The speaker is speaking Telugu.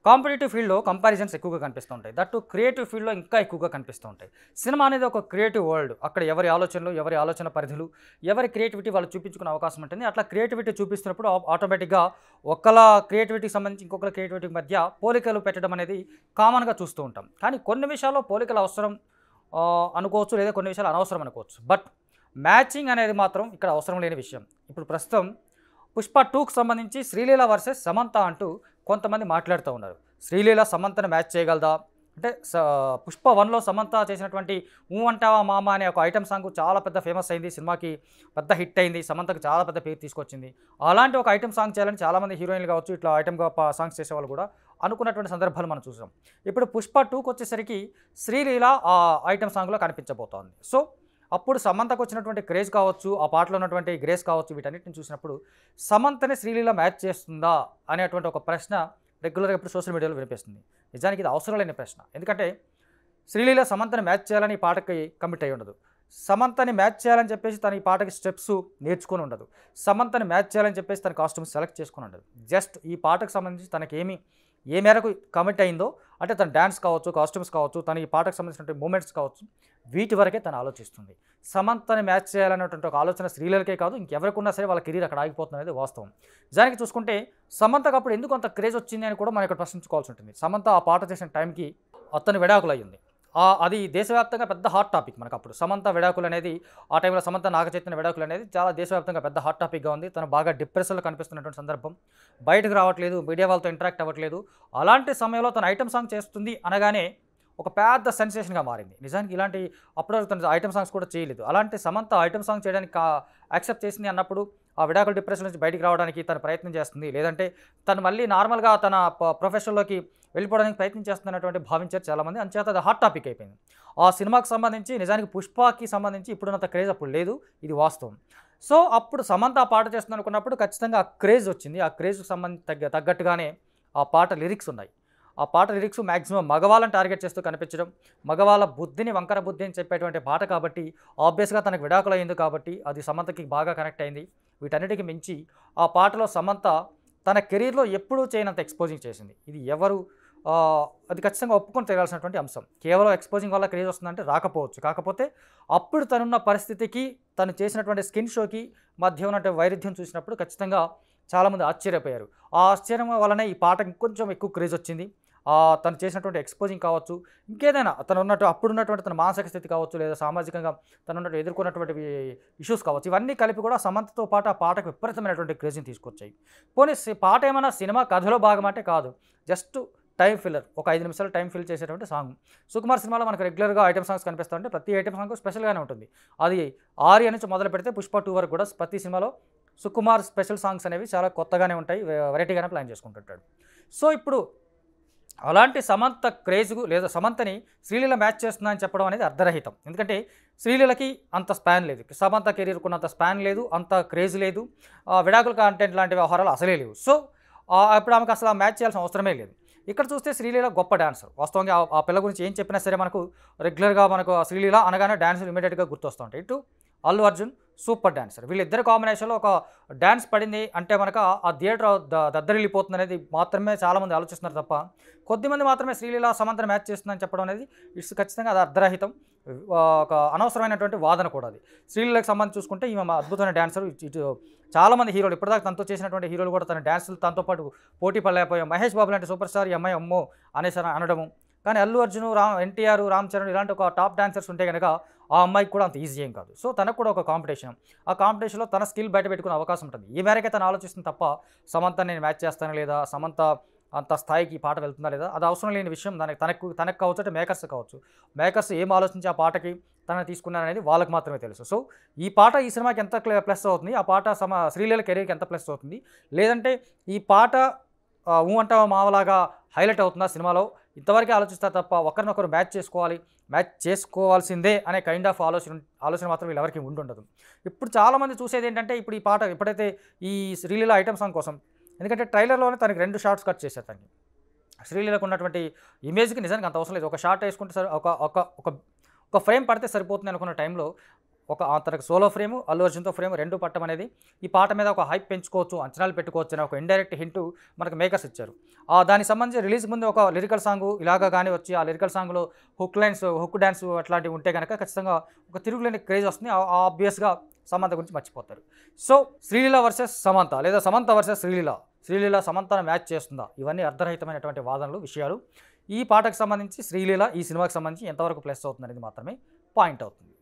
కాంపిటేటివ్ ఫీల్డ్‌లో కంపారిజన్స్ ఎక్కువగా కనిపిస్తూ ఉంటాయి. దట్టు క్రియేటివ్ ఫీల్డ్‌లో ఇంకా ఎక్కువగా కనిపిస్తూ ఉంటాయి. సినిమా అనేది ఒక క్రియేటివ్ వరల్డ్. అక్కడ ఎవరి ఆలోచనలు, ఎవరి ఆలోచన పరిధులు, ఎవరి క్రియేటివిటీ వాళ్ళు చూపించుకునే అవకాశం ఉంటుంది. అట్లా క్రియేటివిటీ చూపిస్తున్నప్పుడు ఆటోమేటిక్‌గా ఒకళ్ళ క్రియేటివిటీకి సంబంధించి ఇంకొకళ్ళ క్రియేటివిటీకి మధ్య పోలికలు పెట్టడం అనేది కామన్‌గా చూస్తూ ఉంటాం. కానీ కొన్ని విషయాల్లో పోలికలు అవసరం అనుకోవచ్చు, లేదా కొన్ని విషయాలు అనవసరం అనుకోవచ్చు. బట్ మ్యాచింగ్ అనేది మాత్రం ఇక్కడ అవసరం లేని విషయం. ఇప్పుడు ప్రస్తుతం 'పుష్ప 2'కి సంబంధించి 'శ్రీలీల వర్సెస్ సమంత' అంటూ కొంతమంది మాట్లాడుతూ ఉన్నారు. శ్రీలీల సమంతను మ్యాచ్ చేయగలదా? అంటే 'పుష్ప 1'లో సమంత చేసినటువంటి 'ఊ అంటావా మామ' అనే ఒక ఐటెమ్ సాంగ్ చాలా పెద్ద ఫేమస్ అయింది. సినిమాకి పెద్ద హిట్ అయింది. సమంతకు చాలా పెద్ద పేరు తీసుకొచ్చింది. అలాంటి ఒక ఐటెమ్ సాంగ్ చేయాలని చాలామంది హీరోయిన్లు కావచ్చు, ఇట్లా ఐటెమ్‌గా సాంగ్స్ చేసేవాళ్ళు కూడా అనుకున్నటువంటి సందర్భాలు మనం చూసాం. ఇప్పుడు 'పుష్ప 2'కి వచ్చేసరికి శ్రీలీల ఆ ఐటెమ్ సాంగ్‌లో కనిపించబోతోంది. సో అప్పుడు సమంతకు వచ్చినటువంటి క్రేజ్ కావచ్చు, ఆ పాటలో ఉన్నటువంటి గ్రేస్ కావచ్చు, వీటన్నిటిని చూసినప్పుడు సమంతని శ్రీలీల మ్యాచ్ చేస్తుందా అనేటువంటి ఒక ప్రశ్న రెగ్యులర్‌గా ఇప్పుడు సోషల్ మీడియాలో వినిపిస్తుంది. నిజానికి ఇది అవసరం లేని ప్రశ్న. ఎందుకంటే శ్రీలీల సమంతని మ్యాచ్ చేయాలని ఈ పాటకి కమిట్ అయ్యి ఉండదు. సమంతని మ్యాచ్ చేయాలని చెప్పేసి తను ఈ పాటకి స్టెప్స్ నేర్చుకొని ఉండదు. సమంతని మ్యాచ్ చేయాలని చెప్పేసి తన కాస్ట్యూమ్స్ సెలెక్ట్ చేసుకొని ఉండదు. జస్ట్ ఈ పాటకు సంబంధించి తనకేమి ఏ మేరకు కమిట్ అయిందో, అంటే తన డాన్స్ కావచ్చు, కాస్ట్యూమ్స్ కావచ్చు, తన ఈ పాటకు సంబంధించినటువంటి మూమెంట్స్ కావచ్చు, వీటి వరకే తను ఆలోచిస్తుంది. సమంతని మ్యాచ్ చేయాలనేటువంటి ఒక ఆలోచన శ్రీలీలకే కాదు, ఇంకెవరికి ఉన్నా సరే వాళ్ళ కెరీర్ అక్కడ ఆగిపోతుంది అనేది వాస్తవం. నిజానికి చూసుకుంటే సమంతకు అప్పుడు ఎందుకు అంత క్రేజ్ వచ్చింది అని కూడా మనం ఇక్కడ ప్రశ్నించుకోవాల్సి ఉంటుంది. సమంత ఆ పాట చేసిన టైంకి అతను విడాకులయ్యింది. అది దేశవ్యాప్తంగా పెద్ద హాట్ టాపిక్ మనకప్పుడు. సమంత విడాకులు అనేది ఆ టైంలో సమంత నాగచైతన్య విడాకులు అనేది చాలా దేశవ్యాప్తంగా పెద్ద హాట్ టాపిక్గా ఉంది. తను బాగా డిప్రెషన్‌లో కనిపిస్తున్నటువంటి సందర్భం. బయటకు రావట్లేదు, మీడియా వాళ్ళతో ఇంటరాక్ట్ అవ్వట్లేదు. అలాంటి సమయంలో తను ఐటెమ్ సాంగ్ చేస్తుంది అనగానే ఒక పెద్ద సెన్సేషన్‌గా మారింది. నిజానికి ఇలాంటి అప్పటివరకు తను ఐటెమ్ సాంగ్స్ కూడా చేయలేదు. అలాంటి సమంత ఐటెమ్ సాంగ్ చేయడానికి యాక్సెప్ట్ చేసింది అన్నప్పుడు ఆ విడాకుల డిప్రెషన్ నుంచి బయటికి రావడానికి తను ప్రయత్నం చేస్తుంది. లేదంటే తను మళ్ళీ నార్మల్‌గా తన ప్రొఫెషన్‌లోకి వెళ్ళిపోవడానికి ప్రయత్నం చేస్తున్నటువంటి భావించారు చాలామంది. అంచేత అది హాట్ టాపిక్ అయిపోయింది. ఆ సినిమాకి సంబంధించి నిజానికి 'పుష్ప'కి సంబంధించి ఇప్పుడున్నంత క్రేజ్ అప్పుడు లేదు. ఇది వాస్తవం. సో అప్పుడు సమంత ఆ పాట చేస్తుంది అనుకున్నప్పుడు ఖచ్చితంగా ఆ క్రేజ్ వచ్చింది. ఆ క్రేజ్‌కి తగ్గట్టుగానే ఆ పాట లిరిక్స్ ఉన్నాయి. ఆ పాట లిరిక్స్ మాక్సిమం మగవాళ్ళని టార్గెట్ చేస్తూ కనిపించడం, మగవాళ్ళ బుద్ధిని, వంకర బుద్ధి అని చెప్పేటువంటి పాట కాబట్టి, ఆబ్వియస్‌గా తనకు విడాకులు అయింది కాబట్టి అది సమంతకి బాగా కనెక్ట్ అయింది. వీటన్నిటికి మించి ఆ పాటలో సమంత తన కెరీర్‌లో ఎప్పుడూ చేయనంత ఎక్స్‌పోజింగ్ చేసింది. ఇది ఎవరు అది ఖచ్చితంగా ఒప్పుకొని తీరాల్సినటువంటి అంశం. కేవలం ఎక్స్‌పోజింగ్ వల్ల క్రేజ్ వస్తుందంటే రాకపోవచ్చు. కాకపోతే అప్పుడు తనున్న పరిస్థితికి, తను చేసినటువంటి స్కిన్ షోకి మధ్య ఉన్నటువంటి వైరుధ్యం చూసినప్పుడు ఖచ్చితంగా చాలామంది ఆశ్చర్యపోయారు. ఆ ఆశ్చర్యం వల్లనే ఈ పాటకి ఇంకొంచెం ఎక్కువ క్రేజ్ వచ్చింది. తను చేసినటువంటి ఎక్స్‌పోజింగ్ కావచ్చు, ఇంకేదైనా అప్పుడున్నటువంటి తన మానసిక స్థితి కావచ్చు, లేదా సామాజికంగా ఎదుర్కొన్నటువంటి ఇష్యూస్ కావచ్చు, ఇవన్నీ కలిపి కూడా సమంతతో పాటు ఆ పాటకు విపరీతమైనటువంటి క్రేజ్‌ని తీసుకొచ్చాయి. పోనీ పాట ఏమైనా సినిమా కథలో భాగం అంటే కాదు. Just time filler. ఒక 5 నిమిషాలు టైమ్ ఫిల్ చేసేటువంటి సాంగ్. సుకుమార్ సినిమాలో మనకు రెగ్యులర్‌గా ఐటెమ్ సాంగ్స్ కనిపిస్తా ఉంటే ప్రతి ఐటెమ్ సాంగ్ స్పెషల్‌గానే ఉంటుంది. అది 'ఆర్య' నుంచి మొదలు పెడితే 'పుష్ప 2' వరకు కూడా ప్రతి సినిమాలో సుకుమార్ స్పెషల్ సాంగ్స్ అనేవి చాలా కొత్తగానే ఉంటాయి. వెరైటీగానే ప్లాన్ చేసుకుంటుంటాడు. సో ఇప్పుడు అలాంటి సమంత క్రేజ్‌కు లేదా సమంతని శ్రీలీల మ్యాచ్ చేస్తుందా అని చెప్పడం అనేది అర్ధరహితం. ఎందుకంటే శ్రీలీలకి అంత స్పాన్ లేదు. సమంత కెరీర్‌కున్నంత స్పాన్ లేదు, అంత క్రేజ్ లేదు. విడాకుల కంటెంట్ లాంటి వ్యవహారాలు అసలే లేవు. సో ఇప్పుడు ఆమెకు అసలు మ్యాచ్ చేయాల్సిన అవసరమే లేదు. ఇక్కడ చూస్తే శ్రీలీల గొప్ప డాన్సర్. వాస్తవంగా ఆ పిల్ల గురించి ఏం చెప్పినా సరే రెగ్యులర్‌గా మనకు శ్రీలీల అనగానే డాన్సులు ఇమ్మీడియేట్‌గా గుర్తొస్తూ ఉంటాయి. ఇటు అల్లు అర్జున్ సూపర్ డాన్సర్. వీళ్ళిద్దరి కాంబినేషన్‌లో ఒక డాన్స్ పడింది అంటే ఆ థియేటర్ దద్దరిల్లిపోతుంది అనేది మాత్రమే చాలామంది ఆలోచిస్తున్నారు తప్ప, కొద్దిమంది మాత్రమే శ్రీలీల సమంతని మ్యాచ్ చేస్తుందని చెప్పడం అనేది ఖచ్చితంగా అది అర్ధరహితం. ఒక అనవసరమైనటువంటి వాదన కూడా అది. శ్రీలీలకు సంబంధించి చూసుకుంటే ఈమె అద్భుతమైన డాన్సర్. ఇటు చాలామంది హీరోలు ఇప్పటిదాకా తనతో చేసినటువంటి హీరోలు కూడా తన డాన్సులు తనతో పాటు పోటీ పడలేకపోయాం. మహేష్ బాబు లాంటి సూపర్ స్టార్ ఈ అమ్మాయి అమ్మో అనేసి అనడము. కానీ అల్లు అర్జున్, ఎన్టీఆర్, రామ్ చరణ్ ఇలాంటి ఒక టాప్ డాన్సర్స్ ఉంటే కనుక ఆ అమ్మాయికి కూడా అంత ఈజీ ఏం కాదు. సో తనకు కూడా ఒక కాంపిటీషన్. ఆ కాంపిటీషన్‌లో తన స్కిల్ బయట పెట్టుకునే అవకాశం ఉంటుంది. ఈ మేరకే తను ఆలోచిస్తుంది తప్ప సమంతని నేను మ్యాచ్ చేస్తానా లేదా, సమంత అంత స్థాయికి ఈ పాట వెళ్తుందా లేదా, అది అవసరం లేని విషయం. తనకు కావచ్చు, అంటే మేకర్స్ కావచ్చు. మేకర్స్ ఏం ఆలోచించి ఆ పాటకి తనని తీసుకున్నారనేది వాళ్ళకి మాత్రమే తెలుసు. సో ఈ పాట ఈ సినిమాకి ఎంత ప్లస్ అవుతుంది, ఆ పాట శ్రీలీల కెరీర్‌కి ఎంత ప్లస్ అవుతుంది, లేదంటే ఈ పాట 'ఊ అంటావా మావలాగా' హైలైట్ అవుతుందా సినిమాలో, ఇంతవరకే ఆలోచిస్తారు తప్ప ఒకరినొకరు మ్యాచ్ చేసుకోవాల్సిందే అనే కైండ్ ఆఫ్ ఆలోచన మాత్రం వీళ్ళెవరికీ ఉండుండదు. ఇప్పుడు చాలామంది చూసేది ఏంటంటే ఇప్పుడు ఈ పాట ఎప్పుడైతే ఈ శ్రీలీల ఐటెమ్ సాంగ్ కోసం, ఎందుకంటే ట్రైలర్‌లోనే తనకి 2 షాట్స్ కట్ చేశారు తనకి. శ్రీలీలకు ఉన్నటువంటి ఇమేజ్‌కి నిజానికి అంత అవసరం లేదు. ఒక షాట్ వేసుకుంటే ఒక ఒక ఒక ఫ్రేమ్ పడితే సరిపోతుంది అనుకున్న టైంలో తనకు సోలో ఫ్రేము, అల్లు అర్జున్తో ఫ్రేమ్ రెండు పట్టం అనేది ఈ పాట మీద ఒక హైప్ పెంచుకోవచ్చు, అంచనాలు పెట్టుకోవచ్చు అనే ఒక ఇండైరెక్ట్ హింట్ మనకు మేకర్స్ ఇచ్చారు. దానికి సంబంధించి రిలీజ్ ముందు ఒక లిరికల్ సాంగ్ ఇలాగా కానీ వచ్చి ఆ లిరికల్ సాంగ్లో హుక్ లైన్స్, హుక్ డ్యాన్స్ అట్లాంటివి ఉంటే కనుక ఖచ్చితంగా ఒక తిరుగులేని క్రేజ్ వస్తుంది. ఆబ్వియస్గా సమంత గురించి మర్చిపోతారు. సో శ్రీలీల వర్సెస్ సమంత లేదా సమంత వర్సెస్ శ్రీలీల సమంతను మ్యాచ్ చేస్తుందా? ఇవన్నీ అర్ధరహితమైనటువంటి వాదనలు, విషయాలు. ఈ పాటకు సంబంధించి శ్రీలీల ఈ సినిమాకి సంబంధించి ఎంతవరకు ప్లస్ అవుతుంది అనేది మాత్రమే పాయింట్ అవుతుంది.